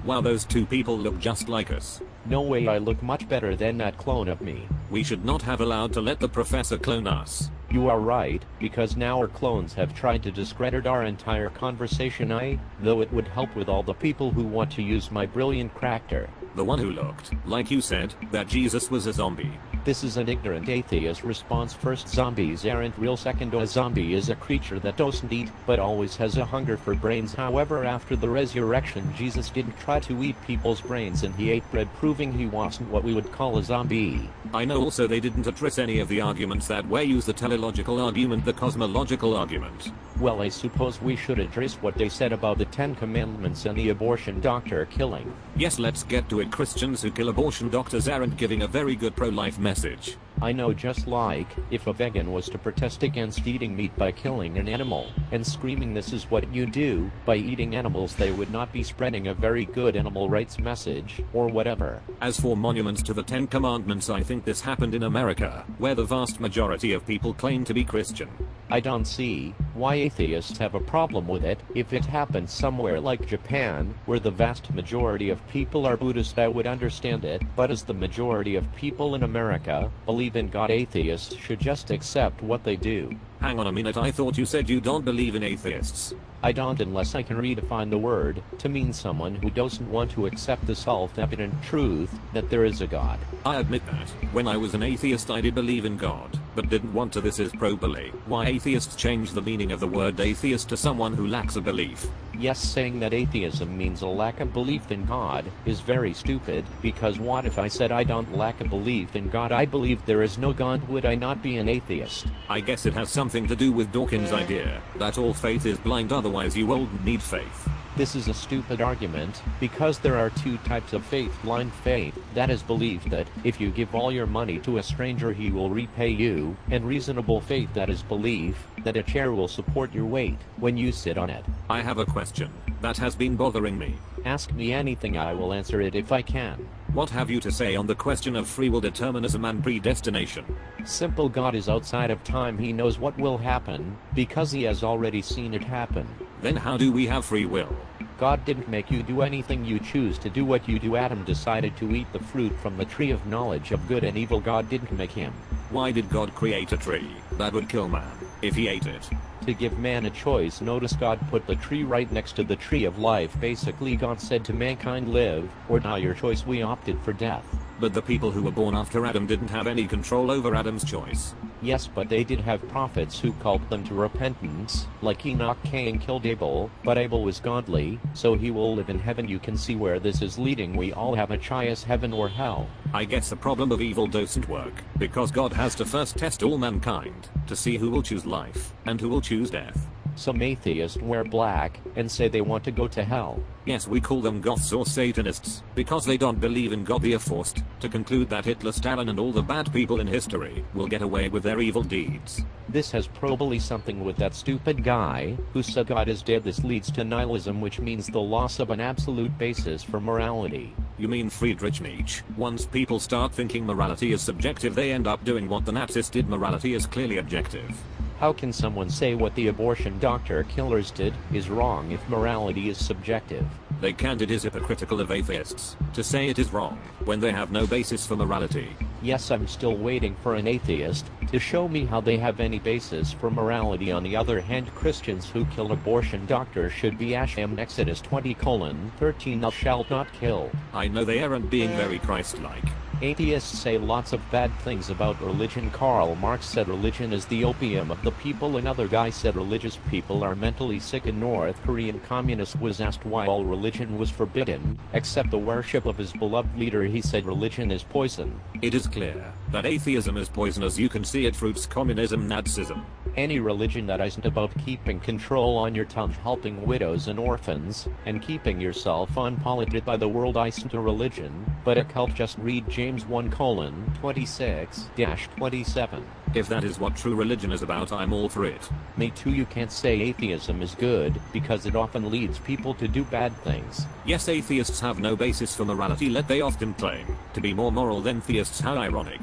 Wow, those two people look just like us. No way, I look much better than that clone of me. We should not have allowed to let the professor clone us. You are right, because now our clones have tried to discredit our entire conversation. Though it would help with all the people who want to use my brilliant character. The one who looked, like you said, that Jesus was a zombie. This is an ignorant atheist response. First, zombies aren't real. Second, a zombie is a creature that doesn't eat, but always has a hunger for brains. However, after the resurrection, Jesus didn't try to eat people's brains and he ate bread, proving he wasn't what we would call a zombie. I know also they didn't address any of the arguments that were used, the teleological argument, the cosmological argument. Well, I suppose we should address what they said about the 10 Commandments and the abortion doctor killing. Yes, let's get to it. Christians who kill abortion doctors aren't giving a very good pro-life message. I know, just like if a vegan was to protest against eating meat by killing an animal and screaming this is what you do by eating animals, they would not be spreading a very good animal rights message or whatever. As for monuments to the 10 Commandments, I think this happened in America, where the vast majority of people claim to be Christian. I don't see why atheists have a problem with it. If it happened somewhere like Japan, where the vast majority of people are Buddhist, I would understand it, but as the majority of people in America believe in God, atheists should just accept what they do. Hang on a minute, I thought you said you don't believe in atheists. I don't, unless I can redefine the word to mean someone who doesn't want to accept the self-evident truth that there is a God. I admit that. When I was an atheist I did believe in God, but didn't want to. This is properly why atheists change the meaning of the word atheist to someone who lacks a belief. Yes, saying that atheism means a lack of belief in God is very stupid, because what if I said I don't lack a belief in God, I believe there is no God? Would I not be an atheist? I guess it has something to do with Dawkins' idea that all faith is blind, otherwise you wouldn't need faith. This is a stupid argument, because there are two types of faith. Blind faith, that is belief that if you give all your money to a stranger he will repay you, and reasonable faith, that is belief that a chair will support your weight when you sit on it. I have a question that has been bothering me. Ask me anything, I will answer it if I can. What have you to say on the question of free will, determinism and predestination? Simple. God is outside of time. He knows what will happen, because he has already seen it happen. Then how do we have free will? God didn't make you do anything. You choose to do what you do. Adam decided to eat the fruit from the tree of knowledge of good and evil. God didn't make him. Why did God create a tree that would kill man if he ate it? To give man a choice. Notice God put the tree right next to the tree of life. Basically, God said to mankind, live or die, your choice. We opted for death. But the people who were born after Adam didn't have any control over Adam's choice. Yes, but they did have prophets who called them to repentance, like Enoch. Cain killed Abel, but Abel was godly, so he will live in heaven. You can see where this is leading. We all have a choice, heaven or hell. I guess the problem of evil doesn't work, because God has to first test all mankind to see who will choose life and who will choose death. Some atheists wear black and say they want to go to hell. Yes, we call them goths or Satanists, because they don't believe in God. They are forced to conclude that Hitler, Stalin and all the bad people in history will get away with their evil deeds. This has probably something with that stupid guy who said God is dead. This leads to nihilism, which means the loss of an absolute basis for morality. You mean Friedrich Nietzsche? Once people start thinking morality is subjective, they end up doing what the Nazis did. Morality is clearly objective. How can someone say what the abortion doctor killers did is wrong if morality is subjective? They can't. It is hypocritical of atheists to say it is wrong when they have no basis for morality. Yes, I'm still waiting for an atheist to show me how they have any basis for morality. On the other hand, Christians who kill abortion doctors should be ashamed. Exodus 20:13 Thou shalt not kill. I know they aren't being very Christ-like. Atheists say lots of bad things about religion. Karl Marx said religion is the opium of the people. Another guy said religious people are mentally sick. A North Korean communist was asked why all religion was forbidden, except the worship of his beloved leader. He said religion is poison. It is clear that atheism is poisonous. You can see it fruits communism, Nazism. Any religion that isn't about keeping control on your tongue, helping widows and orphans, and keeping yourself unpolluted by the world isn't a religion, but a cult. Just read James 1:26-27. If that is what true religion is about, I'm all for it. Me too. You can't say atheism is good, because it often leads people to do bad things. Yes, atheists have no basis for morality, yet they often claim to be more moral than theists. How ironic.